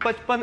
55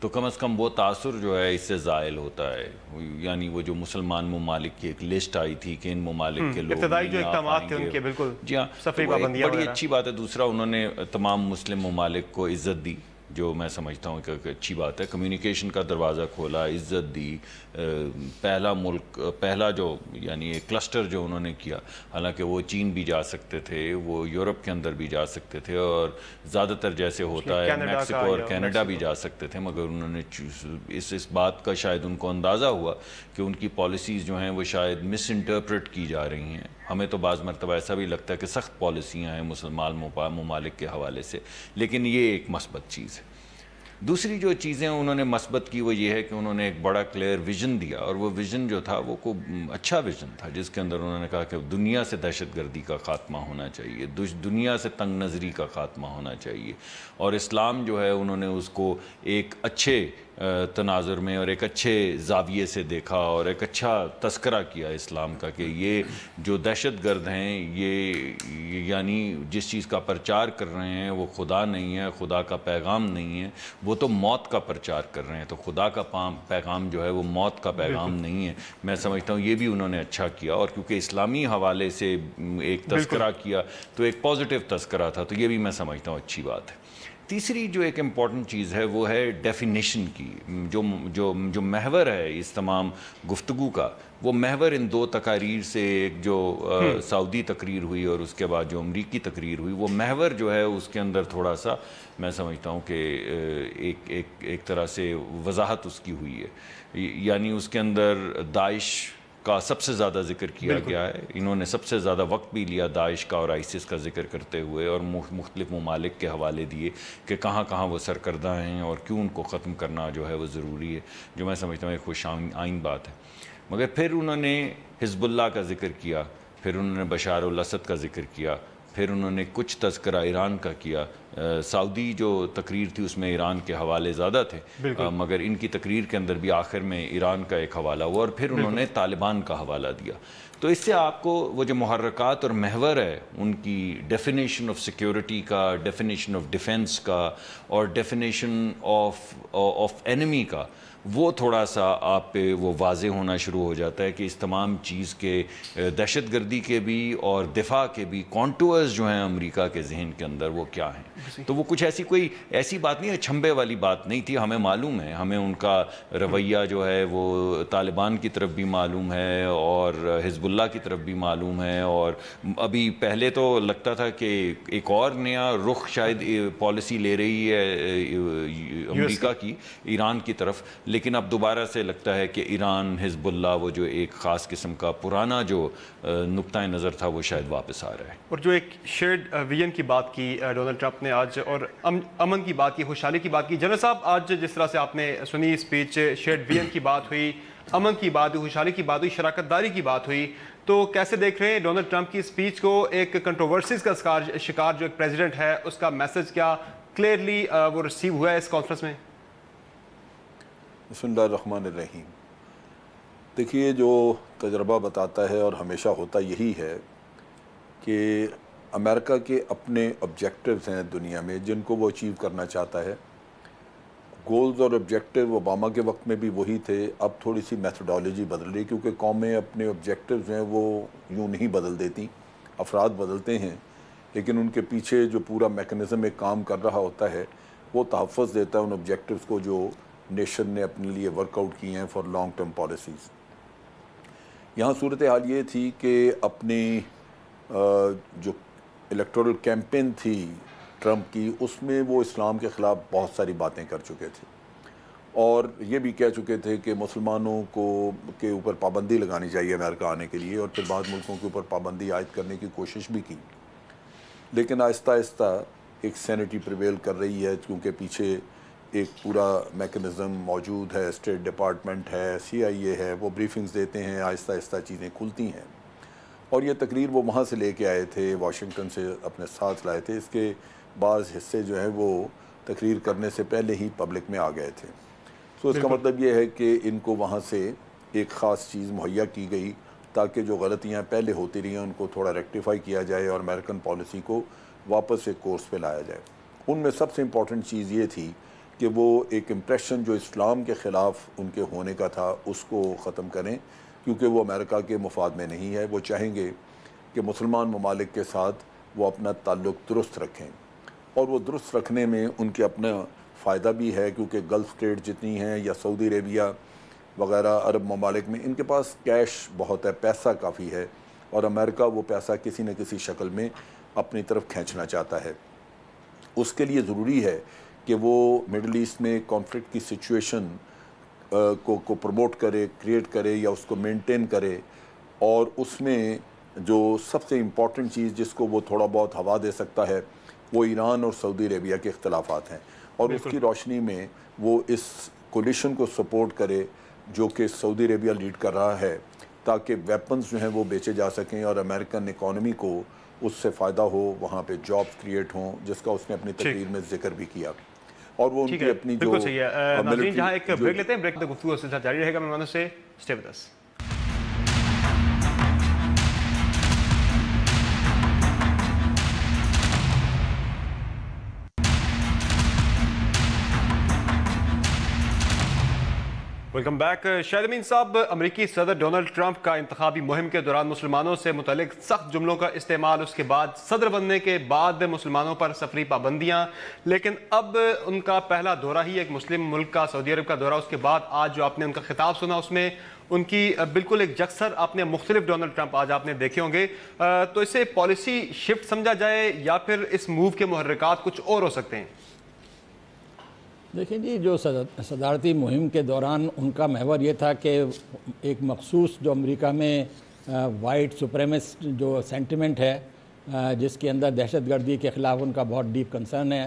تو کم از کم وہ تاثر جو ہے اس سے زائل ہوتا ہے. یعنی وہ جو مسلمان ممالک کی ایک لسٹ آئی تھی کہ ان ممالک کے لوگ ابتدائی جو اقدامات تھے ان کے، بالکل جی ہاں، بڑی اچھی بات ہے. دوسرا انہوں نے تمام مسلم ممالک کو عزت دی، جو میں سمجھتا ہوں کہ اچھی بات ہے. کمیونیکیشن کا دروازہ کھولا، عزت دی. پہلا ملک، پہلا جو یعنی ایک کلسٹر جو انہوں نے کیا، حالانکہ وہ چین بھی جا سکتے تھے، وہ یورپ کے اندر بھی جا سکتے تھے، اور زیادہ تر جیسے ہوتا ہے میکسیکو اور کینیڈا بھی جا سکتے تھے، مگر انہوں نے اس بات کا شاید ان کو اندازہ ہوا کہ ان کی پالیسیز جو ہیں وہ شاید مس انٹرپریٹ کی جا رہی ہیں. ہمیں تو بعض مرتبہ ایسا بھی لگتا ہے کہ سخت پالیسیاں ہیں مسلمان ممالک کے حوالے سے، لیکن یہ ایک مثبت چیز ہے. دوسری جو چیزیں انہوں نے مثبت کی وہ یہ ہے کہ انہوں نے ایک بڑا کلیئر ویژن دیا، اور وہ ویژن جو تھا وہ اچھا ویژن تھا، جس کے اندر انہوں نے کہا کہ دنیا سے دہشت گردی کا خاتمہ ہونا چاہیے، دنیا سے تنگ نظری کا خاتمہ ہونا چاہیے. اور اسلام جو ہے انہوں نے اس کو ایک اچھے تناظر میں اور ایک اچھے زاویے سے دیکھا، اور ایک اچھا تذکرہ کیا اسلام کا کہ یہ جو دہشت گرد ہیں، یہ یعنی جس چیز کا پرچار کر رہے ہیں وہ خدا نہیں ہے، خدا کا پیغام نہیں ہے، وہ تو موت کا پرچار کر رہے ہیں. تو خدا کا پیغام جو ہے وہ موت کا پیغام نہیں ہے. میں سمجھتا ہوں یہ بھی انہوں نے اچھا کیا، اور کیونکہ اسلامی حوالے سے ایک تذکرہ کیا تو ایک پازیٹیو تذکرہ تھا، تو یہ بھی میں سمجھتا ہوں اچھی بات ہے. تیسری جو ایک امپورٹنٹ چیز ہے وہ ہے ڈیفینیشن کی. جو محور ہے اس تمام گفتگو کا، وہ محور ان دو تقاریر سے، ایک جو سعودی تقریر ہوئی اور اس کے بعد جو امریکی تقریر ہوئی، وہ محور جو ہے اس کے اندر تھوڑا سا میں سمجھتا ہوں کہ ایک طرح سے وضاحت اس کی ہوئی ہے. یعنی اس کے اندر داعش کا سب سے زیادہ ذکر کیا گیا ہے. انہوں نے سب سے زیادہ وقت بھی لیا داعش کا اور آئسس کا ذکر کرتے ہوئے، اور مختلف ممالک کے حوالے دیے کہ کہاں کہاں وہ سرکردہ ہیں اور کیوں ان کو ختم کرنا جو ہے وہ ضروری ہے، جو میں سمجھتا ہوں ایک خوش آئین بات ہے. مگر پھر انہوں نے حزب اللہ کا ذکر کیا، پھر انہوں نے بشار الاسد کا ذکر کیا، پھر انہوں نے کچھ تذکرہ ایران کا کیا. سعودی جو تقریر تھی اس میں ایران کے حوالے زیادہ تھے، مگر ان کی تقریر کے اندر بھی آخر میں ایران کا ایک حوالہ ہوا، اور پھر انہوں نے طالبان کا حوالہ دیا. تو اس سے آپ کو وہ جو محرکات اور محور ہے ان کی ڈیفینیشن آف سیکیورٹی کا، ڈیفینیشن آف ڈیفنس کا، اور ڈیفینیشن آف اینمی کا، وہ تھوڑا سا آپ پہ وہ واضح ہونا شروع ہو جاتا ہے کہ اس تمام چیز کے دہشت گردی کے بھی اور دفاع کے بھی کانٹورز جو ہیں امریکہ کے ذہن کے اندر وہ کیا ہیں. تو وہ کچھ کوئی ایسی بات نہیں ہے، چھمبے والی بات نہیں تھی. ہمیں معلوم ہے، ہمیں ان کا رویہ جو ہے وہ طالبان کی طرف بھی معلوم ہے اور حزب اللہ کی طرف بھی معلوم ہے. اور ابھی پہلے تو لگتا تھا کہ ایک اور نیا رخ شاید پالیسی لے رہی ہے امریکہ کی ایران کی طرف، لیکن اب دوبارہ سے لگتا ہے کہ ایران، حزب اللہ، وہ جو ایک خاص قسم کا پرانا جو نقطہ نظر تھا وہ شاید واپس آ رہا ہے. اور جو ایک شیئرڈ ویژن کی بات کی ڈونلڈ ٹرمپ نے آج، اور امن کی بات کی، خوشحالی کی بات کی. جنرل صاحب، آج جس طرح سے آپ نے سنی اسپیچ، شیئرڈ ویژن کی بات ہوئی، امن کی بات ہوئی، خوشحالی کی بات ہوئی، شراکت داری کی بات ہوئی، تو کیسے دیکھ رہے ہیں ڈونلڈ ٹرمپ کی اسپیچ کو؟ ایک کنٹروورسیز کا شکار جو ایک پریزیڈنٹ ہے، اس کا میسج کیا کلیئرلی وہ ریسیو ہوا ہے اس کانفرنس میں؟ بسم اللہ الرحمن الرحیم. دیکھیے، جو تجربہ بتاتا ہے اور ہمیشہ ہوتا یہی ہے کہ امریکہ کے اپنے آبجیکٹیوز ہیں دنیا میں جن کو وہ اچیو کرنا چاہتا ہے. گولز اور آبجیکٹیو اوباما کے وقت میں بھی وہی تھے. اب تھوڑی سی میتھڈالوجی بدل رہی، کیونکہ قومیں اپنے آبجیکٹیوز ہیں وہ یوں نہیں بدل دیتی، افراد بدلتے ہیں، لیکن ان کے پیچھے جو پورا میکنزم ایک کام کر رہا ہوتا ہے وہ تحفظ دیتا ہے ان آبجیکٹیوز کو جو نیشن نے اپنے لیے ورک آؤٹ کی ہیں فار لانگ ٹرم پالیسیز. یہاں صورتحال یہ تھی کہ اپنی جو الیکٹورل کیمپین تھی ٹرمپ کی، اس میں وہ اسلام کے خلاف بہت ساری باتیں کر چکے تھے، اور یہ بھی کہہ چکے تھے کہ مسلمانوں کے اوپر پابندی لگانی چاہیے امریکہ آنے کے لیے، اور پھر بعض ملکوں کے اوپر پابندی عائد کرنے کی کوشش بھی کی. لیکن آہستہ آہستہ ایک سینٹی پریویل کر رہی ہے، کیونکہ پیچھے ایک پورا میکنزم موجود ہے، اسٹیٹ ڈپارٹمنٹ ہے، CIA ہے، وہ بریفنگز دیتے ہیں، آہستہ آہستہ چیزیں کھلتی ہیں. اور یہ تقریر وہ وہاں سے لے کے آئے تھے، واشنگٹن سے اپنے ساتھ لائے تھے. اس کے بعض حصے جو ہیں وہ تقریر کرنے سے پہلے ہی پبلک میں آ گئے تھے. تو اس کا مطلب یہ ہے کہ ان کو وہاں سے ایک خاص چیز مہیا کی گئی تاکہ جو غلطیاں پہلے ہوتی رہی ہیں ان کو تھوڑا ریکٹیفائی کیا جائے اور امریکن پالیسی کو واپس ایک کورس پہ لایا جائے. ان میں سب سے امپورٹنٹ چیز یہ تھی کہ وہ ایک امپریشن جو اسلام کے خلاف ان کے ہونے کا تھا اس کو ختم کریں، کیونکہ وہ امریکہ کے مفاد میں نہیں ہے۔ وہ چاہیں گے کہ مسلمان ممالک کے ساتھ وہ اپنا تعلق درست رکھیں، اور وہ درست رکھنے میں ان کے اپنا فائدہ بھی ہے، کیونکہ گلف اسٹیٹ جتنی ہیں یا سعودی عربیہ وغیرہ عرب ممالک میں ان کے پاس کیش بہت ہے، پیسہ کافی ہے، اور امریکہ وہ پیسہ کسی نہ کسی شکل میں اپنی طرف کھینچنا چاہتا ہے۔ اس کے لیے ضروری ہے کہ وہ مڈل ایسٹ میں کانفلکٹ کی سچویشن کو پروموٹ کرے، کریٹ کرے یا اس کو مینٹین کرے، اور اس میں جو سب سے امپورٹنٹ چیز جس کو وہ تھوڑا بہت ہوا دے سکتا ہے وہ ایران اور سعودی عربیہ کے اختلافات ہیں، اور اس کی روشنی میں وہ اس کولیشن کو سپورٹ کرے جو کہ سعودی عربیہ لیڈ کر رہا ہے، تاکہ ویپنز جو ہیں وہ بیچے جا سکیں اور امریکن اکانومی کو اس سے فائدہ ہو، وہاں پہ جابز کریٹ ہوں، جس کا اس نے اپنی تقریر میں ذکر بھی کیا، اور وہ ان کی اپنی جو بالکل صحیح ہے۔ ناظرین جہاں ایک بریک لیتے ہیں، بریک میں گفتگو سلسلہ جاری رہے گا مہمانوں سے، stay with us. Welcome back. Shahid Amin Sahib, امریکی صدر ڈونلڈ ٹرمپ کا انتخابی مہم کے دوران مسلمانوں سے متعلق سخت جملوں کا استعمال، اس کے بعد صدر بننے کے بعد مسلمانوں پر سفری پابندیاں، لیکن اب ان کا پہلا دورہ ہی ایک مسلم ملک کا، سعودی عرب کا دورہ، اس کے بعد آج جو آپ نے ان کا خطاب سنا اس میں ان کی بالکل ایک یکسر آپ نے مختلف ڈونلڈ ٹرمپ آج آپ نے دیکھے ہوں گے، تو اسے پالیسی شفٹ سمجھا جائے یا پھر اس موو کے محرکات کچھ اور ہو سکتے ہیں؟ دیکھیں جی، جو صدارتی مہم کے دوران ان کا محور یہ تھا کہ ایک مخصوص جو امریکہ میں وائٹ سپریمسٹ جو سینٹیمنٹ ہے، جس کے اندر دہشت گردی کے خلاف ان کا بہت ڈیپ کنسرن ہے،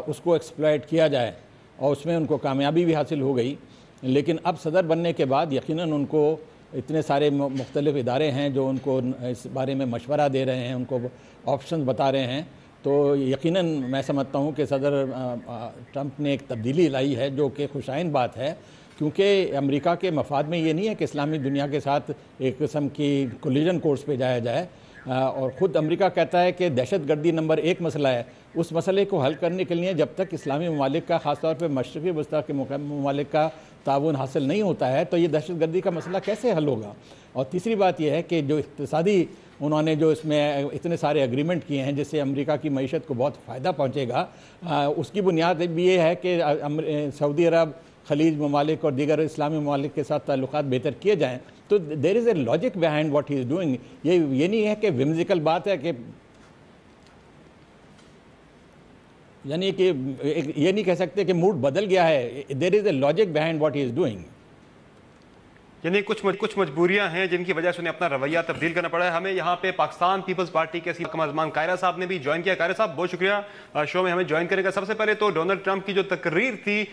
اس کو ایکسپلائٹ کیا جائے، اور اس میں ان کو کامیابی بھی حاصل ہو گئی۔ لیکن اب صدر بننے کے بعد یقیناً ان کو اتنے سارے مختلف ادارے ہیں جو ان کو اس بارے میں مشورہ دے رہے ہیں، ان کو آپشنز بتا رہے ہیں، تو یقیناً میں سمجھتا ہوں کہ صدر ٹرمپ نے ایک تبدیلی لائی ہے جو کہ خوشائن بات ہے، کیونکہ امریکہ کے مفاد میں یہ نہیں ہے کہ اسلامی دنیا کے ساتھ ایک قسم کی کولیجن کورس پہ جایا جائے، اور خود امریکہ کہتا ہے کہ دہشت گردی نمبر 1 مسئلہ ہے۔ اس مسئلے کو حل کرنے کے لیے جب تک اسلامی ممالک کا، خاص طور پہ مشرقی وسطیٰ کے ممالک کا تعاون حاصل نہیں ہوتا ہے، تو یہ دہشت گردی کا مسئلہ کیسے حل ہوگا؟ اور تیسری بات یہ ہے کہ جو اقتصادی انہوں نے جو اس میں اتنے سارے اگریمنٹ کیے ہیں جس سے امریکہ کی معیشت کو بہت فائدہ پہنچے گا، اس کی بنیاد بھی یہ ہے کہ سعودی عرب، خلیج ممالک اور دیگر اسلامی ممالک کے ساتھ تعلقات بہتر کیے جائیں۔ تو there is a logic behind what he is doing. یہ نہیں ہے کہ ومزیکل بات ہے، کہ یعنی کہ یہ نہیں کہہ سکتے کہ موڈ بدل گیا ہے۔ There is a logic behind what he is doing. یعنی کچھ مجبوریاں ہیں جن کی وجہ سے انہیں اپنا رویہ تبدیل کرنا پڑا ہے۔ ہمیں یہاں پہ پاکستان پیپلز پارٹی کے قمر زمان قائرہ صاحب نے بھی جوائن کیا۔ قائرہ صاحب بہت شکریہ شو میں ہمیں جوائن کرنے کا۔ سب سے پہلے تو ڈونلڈ ٹرمپ کی جو تقریر تھی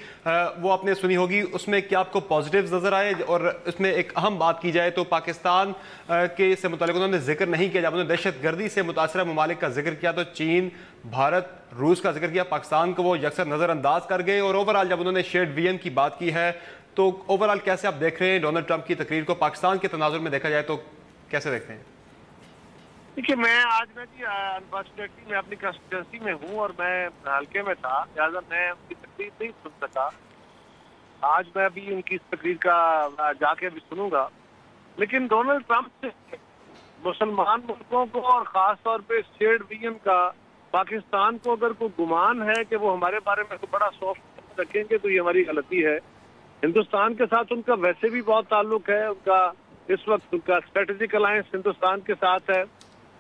وہ آپ نے سنی ہوگی، اس میں کیا آپ کو پازیٹیوز نظر آئے؟ اور اس میں ایک اہم بات کی جائے تو پاکستان کے سے متعلق انہوں نے ذکر نہیں کیا۔ جب انہوں نے دہشت گردی سے متاثرہ ممالک کا ذکر کیا تو چین، بھارت، روس کا ذکر کیا، پاکستان کو وہ یکسر نظر انداز کر گئے۔ اور اوورآل جب انہوں نے شیئرڈ ویژن کی بات کی ہے تو اوورآل کیسے آپ دیکھ رہے ہیں ڈونلڈ ٹرمپ کی تقریر کو؟ پاکستان کے تناظر میں دیکھا جائے تو کیسے دیکھتے ہیں؟ دیکھیے، میں آج جی انفارچونیٹلی میں اپنی کنسٹیٹوئنسی میں ہوں اور میں حلقے میں تھا، لہٰذا میں ان کی تقریر نہیں سن سکا۔ آج میں ابھی ان کی تقریر کا جا کے بھی سنوں گا، لیکن ڈونلڈ ٹرمپ سے مسلمان ملکوں کو اور خاص طور پہ شیئرڈ ویژن کا پاکستان کو اگر کوئی گمان ہے کہ وہ ہمارے بارے میں کوئی بڑا سافٹ رکھیں گے تو یہ ہماری غلطی ہے۔ ہندوستان کے ساتھ ان کا ویسے بھی بہت تعلق ہے، ان کا اس وقت ان کا اسٹریٹجک الائنس ہندوستان کے ساتھ ہے۔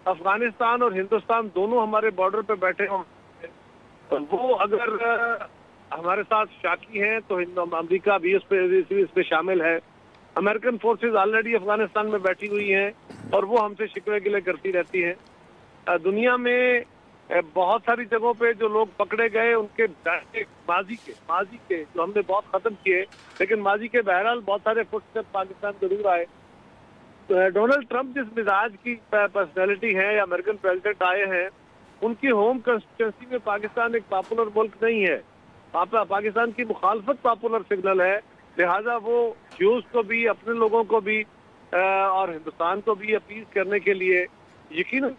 افغانستان اور ہندوستان دونوں ہمارے بارڈر پہ بیٹھے ہیں، وہ اگر ہمارے ساتھ شاکی ہیں تو امریکہ بھی اس پہ شامل ہے۔ امریکن فورسز آلریڈی افغانستان میں بیٹھی ہوئی ہیں اور وہ ہم سے شکوے گلے کرتی رہتی ہیں۔ دنیا میں بہت ساری جگہوں پہ جو لوگ پکڑے گئے ان کے ماضی کے جو ہم نے بہت ختم کیے، لیکن ماضی کے بہرحال بہت سارے فٹ اسٹیپ پاکستان ضرور آئے۔ ڈونلڈ ٹرمپ جس مزاج کی پرسنالٹی ہے یا امریکن پریزیڈنٹ آئے ہیں، ان کی ہوم کنسٹیٹوئنسی میں پاکستان ایک پاپولر ملک نہیں ہے، پاکستان کی مخالفت پاپولر سگنل ہے، لہٰذا وہ جوز کو بھی، اپنے لوگوں کو بھی اور ہندوستان کو بھی اپیل کرنے کے لیے یقیناً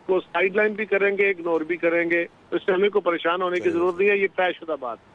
کو سائیڈ لائن بھی کریں گے، اگنور بھی کریں گے۔ اس سے ہمیں کو پریشان ہونے کی ضرورت نہیں ہے، یہ طے شدہ بات ہے۔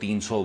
300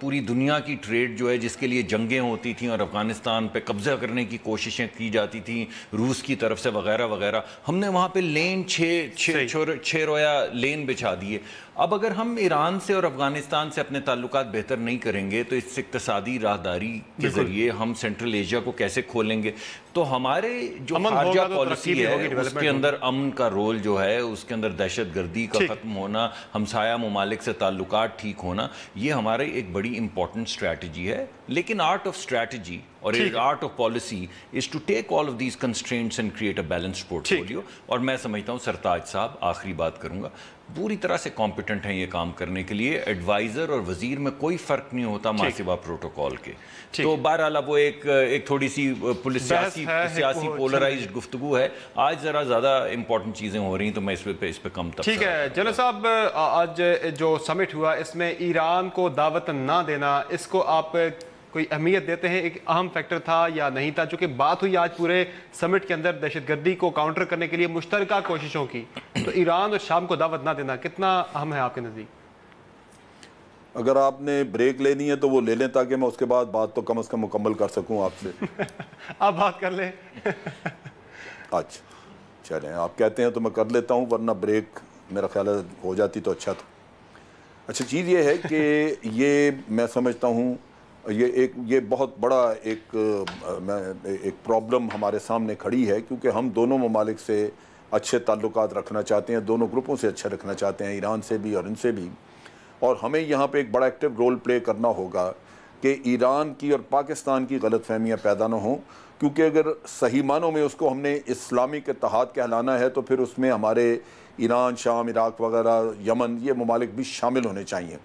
پوری دنیا کی ٹریڈ جو ہے جس کے لیے جنگیں ہوتی تھیں اور افغانستان پہ قبضہ کرنے کی کوششیں کی جاتی تھیں روس کی طرف سے وغیرہ وغیرہ، ہم نے وہاں پہ لین چھ رویا لین بچھا دیے. اب اگر ہم ایران سے اور افغانستان سے اپنے تعلقات بہتر نہیں کریں گے تو اس اقتصادی راہداری کے ذریعے ہم سینٹرل ایشیا کو کیسے کھولیں گے؟ تو ہمارے جو خارجہ پالیسی ہے اس کے اندر امن کا رول جو ہے، اس کے اندر دہشت گردی کا ختم ہونا، ہمسایہ ممالک سے تعلقات ٹھیک ہونا، یہ ہمارے ایک بڑی امپورٹنٹ اسٹریٹجی ہے. لیکن آرٹ آف اسٹریٹجی اور art of policy is to take all of these constraints and create a balanced portfolio. اور میں سمجھتا ہوں سرتاج صاحب، آخری بات کروں گا، پوری طرح سے کمپیٹنٹ ہیں یہ کام کرنے کے لیے. ایڈوائزر اور وزیر میں کوئی فرق نہیں ہوتا ماں سوا پروٹوکول کے. تو بہرحال اب وہ ایک تھوڑی سی سیاسی پولرائزڈ گفتگو ہے. آج ذرا زیادہ امپورٹنٹ چیزیں ہو رہی ہیں تو میں اس پہ کم تبصرہ. ٹھیک ہے جنرل صاحب، آج جو سمٹ ہوا اس میں ایران کو دعوت نہ دینا، اس کو آپ کوئی اہمیت دیتے ہیں؟ ایک اہم فیکٹر تھا یا نہیں تھا؟ چونکہ بات ہوئی آج پورے سمٹ کے اندر دہشت گردی کو کاؤنٹر کرنے کے لیے مشترکہ کوششوں کی، تو ایران اور شام کو دعوت نہ دینا کتنا اہم ہے آپ کے نزدیک؟ اگر آپ نے بریک لینی ہے تو وہ لے لیں تاکہ میں اس کے بعد بات تو کم از کم مکمل کر سکوں آپ سے. آپ بات کر لیں. اچھا چلیں، آپ کہتے ہیں تو میں کر لیتا ہوں، ورنہ بریک میرا خیال ہے ہو جاتی تو اچھا تھا. اچھا چیز یہ ہے کہ یہ میں سمجھتا ہوں یہ بہت بڑا ایک پرابلم ہمارے سامنے کھڑی ہے، کیونکہ ہم دونوں ممالک سے اچھے تعلقات رکھنا چاہتے ہیں، دونوں گروپوں سے اچھے رکھنا چاہتے ہیں، ایران سے بھی اور ان سے بھی. اور ہمیں یہاں پہ ایک بڑا ایکٹیو رول پلے کرنا ہوگا کہ ایران کی اور پاکستان کی غلط فہمیاں پیدا نہ ہوں، کیونکہ اگر صحیح معنوں میں اس کو ہم نے اسلامک اتحاد کہلانا ہے تو پھر اس میں ہمارے ایران، شام، عراق وغیرہ، یمن، یہ ممالک بھی شامل ہونے چاہیے.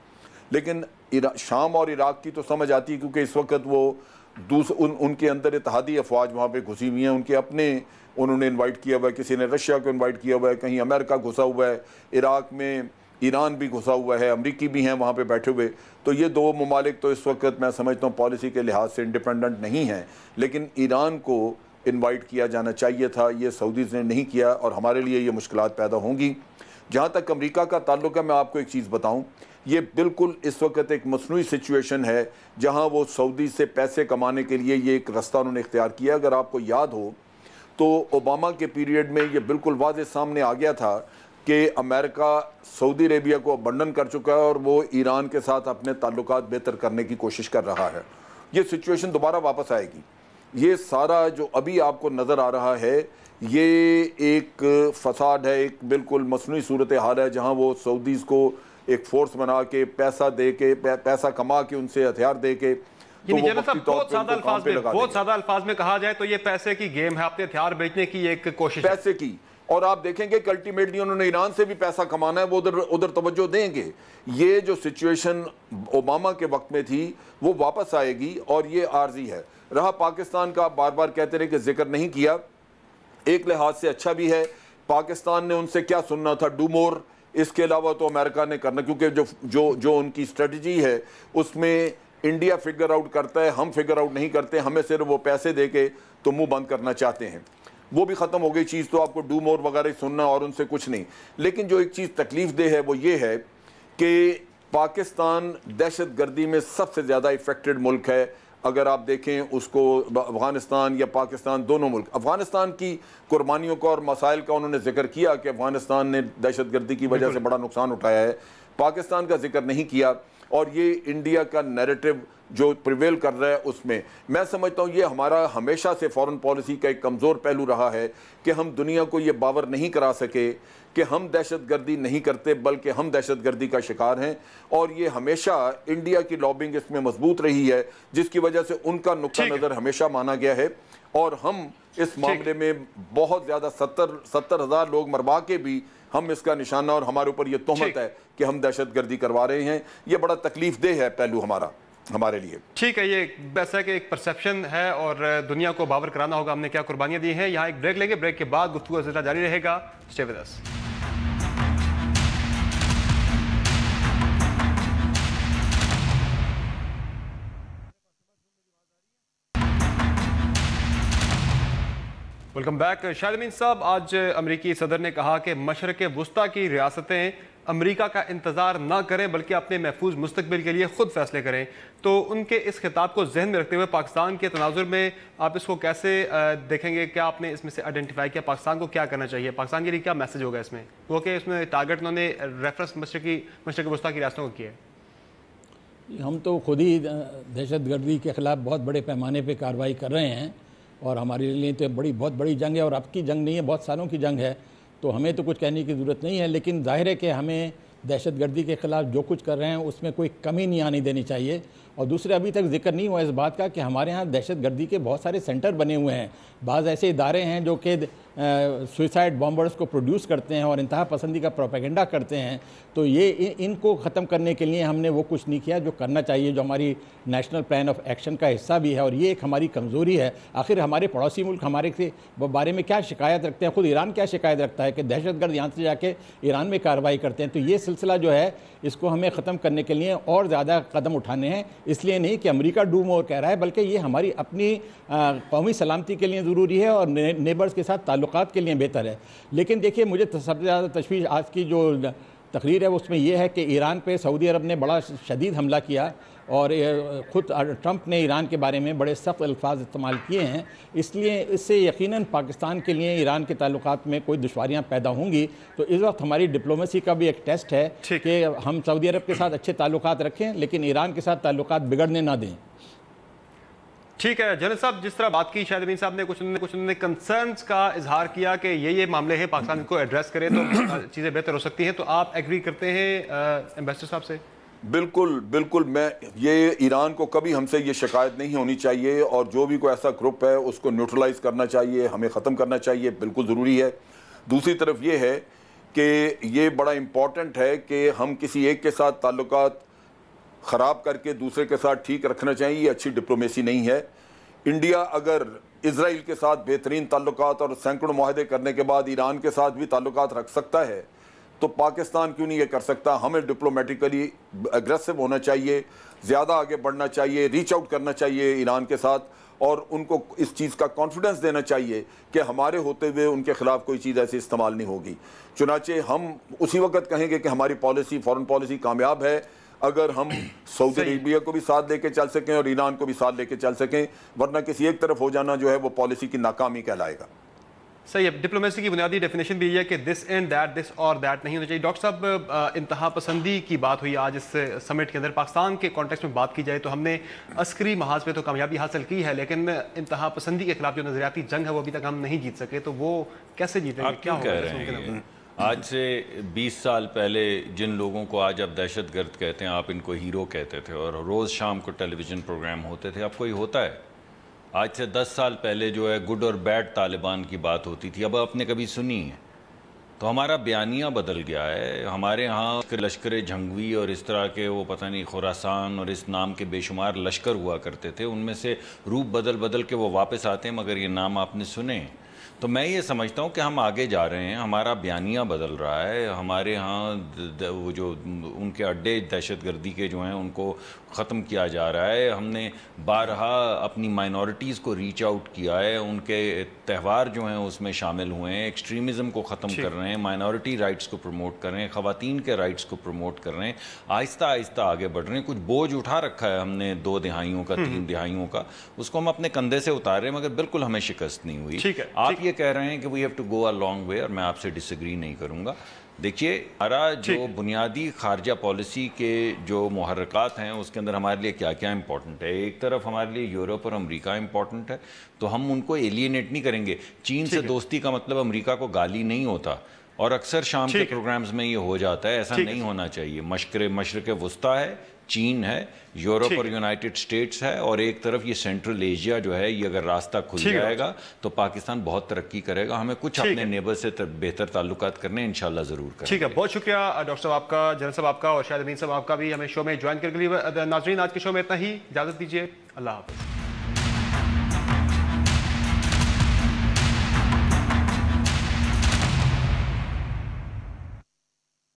لیکن شام اور عراق کی تو سمجھ آتی ہے کیونکہ اس وقت وہ ان کے اندر اتحادی افواج وہاں پہ گھسی ہوئی ہیں، ان کے اپنے انہوں نے انوائٹ کیا ہوا ہے، کسی نے رشیا کو انوائٹ کیا ہوا ہے، کہیں امریکہ گھسا ہوا ہے، عراق میں ایران بھی گھسا ہوا ہے، امریکی بھی ہیں وہاں پہ بیٹھے ہوئے. تو یہ دو ممالک تو اس وقت میں سمجھتا ہوں پالیسی کے لحاظ سے انڈیپینڈنٹ نہیں ہیں، لیکن ایران کو انوائٹ کیا جانا چاہیے تھا. یہ سعودیز نے نہیں کیا اور ہمارے لیے یہ مشکلات پیدا ہوں گی. جہاں تک امریکہ کا تعلق ہے، میں آپ کو ایک چیز بتاؤں، یہ بالکل اس وقت ایک مصنوعی سچویشن ہے جہاں وہ سعودی سے پیسے کمانے کے لیے یہ ایک رستہ انہوں نے اختیار کیا. اگر آپ کو یاد ہو تو اوباما کے پیریڈ میں یہ بالکل واضح سامنے آ گیا تھا کہ امریکہ سعودی عربیہ کو ابنڈن کر چکا ہے اور وہ ایران کے ساتھ اپنے تعلقات بہتر کرنے کی کوشش کر رہا ہے. یہ سچویشن دوبارہ واپس آئے گی. یہ سارا جو ابھی آپ کو نظر آ رہا ہے یہ ایک فساد ہے، ایک بالکل مصنوعی صورتحال ہے جہاں وہ سعودیز کو ایک فورس بنا کے پیسہ دے کے پیسہ کما کے ان سے ہتھیار دے کے بہت سادہ الفاظ میں کہا جائے تو یہ پیسے کی گیم ہے، اپنے ہتھیار بیچنے کی ایک کوشش پیسے کی. اور آپ دیکھیں گے کہ الٹیمیٹلی انہوں نے ایران سے بھی پیسہ کمانا ہے، وہ ادھر توجہ دیں گے. یہ جو سچویشن اوباما کے وقت میں تھی وہ واپس آئے گی اور یہ عارضی ہے. رہا پاکستان کا، بار بار کہتے رہے کہ ذکر نہیں کیا، ایک لحاظ سے اچھا بھی ہے. پاکستان نے ان سے کیا سننا تھا، ڈو مور. اس کے علاوہ تو امریکہ نے کرنا، کیونکہ جو ان کی اسٹریٹجی ہے اس میں انڈیا فگر آؤٹ کرتا ہے، ہم فگر آؤٹ نہیں کرتے. ہمیں صرف وہ پیسے دے کے تو منہ بند کرنا چاہتے ہیں. وہ بھی ختم ہو گئی چیز، تو آپ کو ڈو مور وغیرہ سننا اور ان سے کچھ نہیں. لیکن جو ایک چیز تکلیف دہ ہے وہ یہ ہے کہ پاکستان دہشت گردی میں سب سے زیادہ افیکٹڈ ملک ہے. اگر آپ دیکھیں اس کو افغانستان یا پاکستان دونوں ملک، افغانستان کی قربانیوں کا اور مسائل کا انہوں نے ذکر کیا کہ افغانستان نے دہشت گردی کی وجہ سے بڑا نقصان اٹھایا ہے، پاکستان کا ذکر نہیں کیا. اور یہ انڈیا کا نیریٹو جو پریویل کر رہا ہے اس میں میں سمجھتا ہوں یہ ہمارا ہمیشہ سے فورن پالیسی کا ایک کمزور پہلو رہا ہے کہ ہم دنیا کو یہ باور نہیں کرا سکے کہ ہم دہشت گردی نہیں کرتے بلکہ ہم دہشت گردی کا شکار ہیں. اور یہ ہمیشہ انڈیا کی لابنگ اس میں مضبوط رہی ہے جس کی وجہ سے ان کا نقطہ نظر ہمیشہ مانا گیا ہے. اور ہم اس معاملے میں بہت زیادہ 70,000 لوگ مروا کے بھی ہم اس کا نشانہ اور ہمارے اوپر یہ تہمت ہے کہ ہم دہشت گردی کروا رہے ہیں. یہ بڑا تکلیف دہ ہے پہلو ہمارے لیے. ٹھیک ہے، یہ ویسا کہ ایک پرسیپشن ہے اور دنیا کو باور کرانا ہوگا ہم نے کیا قربانیاں دی ہیں. یہاں ایک بریک لیں گے، بریک کے بعد گفتگو سلسلہ جاری رہے گا. Stay with us. Welcome back. Shahid Amin Sahib, آج امریکی صدر نے کہا کہ مشرق وسطیٰ کی ریاستیں امریکہ کا انتظار نہ کریں بلکہ اپنے محفوظ مستقبل کے لیے خود فیصلے کریں. تو ان کے اس خطاب کو ذہن میں رکھتے ہوئے پاکستان کے تناظر میں آپ اس کو کیسے دیکھیں گے؟ کیا آپ نے اس میں سے آئیڈینٹیفائی کیا پاکستان کو کیا کرنا چاہیے؟ پاکستان کے لیے کیا میسج ہوگا اس میں؟ وہ کہ اس میں ٹارگٹ انہوں نے ریفرنس مشرق وسطیٰ کی ریاستوں کو کیا ہے. ہم تو خود ہی دہشت گردی کے خلاف بہت بڑے پیمانے پہ کارروائی کر رہے ہیں اور ہمارے لیے تو بہت بڑی جنگ ہے اور اب کی جنگ نہیں ہے، بہت سالوں کی جنگ ہے. تو ہمیں تو کچھ کہنے کی ضرورت نہیں ہے، لیکن ظاہر ہے کہ ہمیں دہشت گردی کے خلاف جو کچھ کر رہے ہیں اس میں کوئی کمی نہیں آنی دینی چاہیے. اور دوسرے ابھی تک ذکر نہیں ہوا اس بات کا کہ ہمارے ہاں دہشت گردی کے بہت سارے سینٹر بنے ہوئے ہیں. بعض ایسے ادارے ہیں جو کہ سوئسائڈ بامبرز کو پروڈیوس کرتے ہیں اور انتہا پسندی کا پروپیگنڈا کرتے ہیں. تو یہ ان کو ختم کرنے کے لیے ہم نے وہ کچھ نہیں کیا جو کرنا چاہیے، جو ہماری نیشنل پلان آف ایکشن کا حصہ بھی ہے، اور یہ ایک ہماری کمزوری ہے. آخر ہمارے پڑوسی ملک ہمارے بارے میں کیا شکایت رکھتے ہیں؟ خود ایران کیا شکایت رکھتا ہے کہ دہشت گرد یہاں سے جا کے ایران میں کارروائی کرتے ہیں. تو یہ سلسلہ جو ہے اس کو ہمیں ختم کرنے کے لیے اور زیادہ قدم اٹھانے ہیں. اس لیے نہیں کہ امریکہ ڈو مور کہہ رہا ہے، بلکہ یہ ہماری اپنی قومی سلامتی کے لیے ضروری ہے اور نیبرز کے ساتھ تعلقات کے لیے بہتر ہے. لیکن دیکھیے مجھے سب سے زیادہ تشویش آج کی جو تقریر ہے اس میں یہ ہے کہ ایران پہ سعودی عرب نے بڑا شدید حملہ کیا اور خود ٹرمپ نے ایران کے بارے میں بڑے سخت الفاظ استعمال کیے ہیں. اس لیے اس سے یقیناً پاکستان کے لیے ایران کے تعلقات میں کوئی دشواریاں پیدا ہوں گی. تو اس وقت ہماری ڈپلومیسی کا بھی ایک ٹیسٹ ہے کہ ہم سعودی عرب کے ساتھ اچھے تعلقات رکھیں لیکن ایران کے ساتھ تعلقات بگڑنے نہ دیں. ٹھیک ہے جنرل صاحب، جس طرح بات کی شاہد امین صاحب نے کچھ انہوں نے کنسرنز کا اظہار کیا کہ یہ معاملے ہیں، پاکستان کو ایڈریس کرے تو چیزیں بہتر ہو سکتی ہیں. تو آپ ایگری کرتے ہیں ایمبیسڈر صاحب سے؟ بالکل میں یہ ایران کو کبھی ہم سے یہ شکایت نہیں ہونی چاہیے اور جو بھی کوئی ایسا گروپ ہے اس کو نیوٹرلائز کرنا چاہیے، ہمیں ختم کرنا چاہیے، بالکل ضروری ہے. دوسری طرف یہ ہے کہ یہ بڑا امپورٹنٹ ہے کہ ہم کسی ایک کے ساتھ تعلقات خراب کر کے دوسرے کے ساتھ ٹھیک رکھنا چاہیے. یہ اچھی ڈپلومیسی نہیں ہے. انڈیا اگر اسرائیل کے ساتھ بہترین تعلقات اور سینکڑوں معاہدے کرنے کے بعد ایران کے ساتھ بھی تعلقات رکھ سکتا ہے تو پاکستان کیوں نہیں یہ کر سکتا؟ ہمیں ڈپلومیٹیکلی اگریسو ہونا چاہیے، زیادہ آگے بڑھنا چاہیے، ریچ آؤٹ کرنا چاہیے ایران کے ساتھ اور ان کو اس چیز کا کانفیڈنس دینا چاہیے کہ ہمارے ہوتے ہوئے ان کے خلاف کوئی چیز ایسی استعمال نہیں ہوگی. چنانچہ ہم اسی وقت کہیں گے کہ ہماری پالیسی، فورن پالیسی کامیاب ہے اگر ہم سعودی عربیہ کو بھی ساتھ لے کے چل سکیں اور ایران کو بھی ساتھ لے کے چل سکیں، ورنہ کسی ایک طرف ہو جانا جو ہے وہ پالیسی کی ناکامی کہلائے گا. صحیح ہے. ڈپلومیسی کی بنیادی ڈیفینیشن بھی یہ ہے کہ دس اینڈ دیٹ، دس اور دیٹ نہیں ہونا چاہیے. ڈاکٹر صاحب، انتہا پسندی کی بات ہوئی آج اس سمٹ کے اندر. پاکستان کے کانٹیکسٹ میں بات کی جائے تو ہم نے عسکری محاذ پہ تو کامیابی حاصل کی ہے لیکن انتہا پسندی کے خلاف جو نظریاتی جنگ ہے وہ ابھی تک ہم نہیں جیت سکے. تو وہ کیسے جیتیں گے؟ کیا ہوگا؟ آج سے 20 سال پہلے جن لوگوں کو آج اب دہشت گرد کہتے ہیں، آپ ان کو ہیرو کہتے تھے اور روز شام کو ٹیلی ویژن پروگرام ہوتے تھے. اب کوئی ہوتا ہے؟ آج سے 10 سال پہلے جو ہے گڈ اور بیڈ طالبان کی بات ہوتی تھی، اب آپ نے کبھی سنی ہے؟ تو ہمارا بیانیہ بدل گیا ہے. ہمارے ہاں لشکر جھنگوی اور اس طرح کے وہ پتہ نہیں خراسان اور اس نام کے بے شمار لشکر ہوا کرتے تھے، ان میں سے روپ بدل کے وہ واپس آتے ہیں مگر یہ نام آپ نے سنے. تو میں یہ سمجھتا ہوں کہ ہم آگے جا رہے ہیں، ہمارا بیانیہ بدل رہا ہے. ہمارے ہاں وہ جو ان کے اڈے دہشت گردی کے جو ہیں ان کو ختم کیا جا رہا ہے. ہم نے بارہا اپنی مائنورٹیز کو ریچ آؤٹ کیا ہے، ان کے تہوار جو ہیں اس میں شامل ہوئے ہیں، ایکسٹریمزم کو ختم کر رہے ہیں، مائنورٹی رائٹس کو پروموٹ کر رہے ہیں، خواتین کے رائٹس کو پروموٹ کر رہے ہیں. آہستہ آہستہ آگے بڑھ رہے ہیں. کچھ بوجھ اٹھا رکھا ہے ہم نے 2 دہائیوں کا، 3 دہائیوں کا، اس کو ہم اپنے کندھے سے اتار رہے ہیں مگر بالکل ہمیں شکست نہیں ہوئی. آپ یہ کہہ رہے ہیں کہ we have to go a long way اور میں آپ سے ڈس ایگری نہیں کروں گا. دیکھیے ہمارا جو بنیادی خارجہ پالیسی کے جو محرکات ہیں اس کے اندر ہمارے لیے کیا کیا امپورٹنٹ ہے. ایک طرف ہمارے لیے یورپ اور امریکہ امپورٹنٹ ہے تو ہم ان کو ایلینیٹ نہیں کریں گے. چین سے دوستی کا مطلب امریکہ کو گالی نہیں ہوتا اور اکثر شام کے پروگرامز میں یہ ہو جاتا ہے. ایسا نہیں ہونا چاہیے. مشرق وسطیٰ ہے، چین ہے، یورپ اور یونائٹڈ سٹیٹس ہے اور ایک طرف یہ سینٹرل ایشیا جو ہے. یہ اگر راستہ کھل جائے گا تو پاکستان بہت ترقی کرے گا. ہمیں کچھ اپنے نیبر سے بہتر تعلقات کرنے انشاءاللہ ضرور کریں. ٹھیک ہے، بہت شکریہ ڈاکٹر صاحب آپ کا، جنرل صاحب آپ کا اور شاہد امین صاحب آپ کا بھی ہمیں شو میں جوائن کرنے کے لیے. ناظرین آج کے شو میں اتنا ہی، اجازت دیجیے. اللہ حافظ.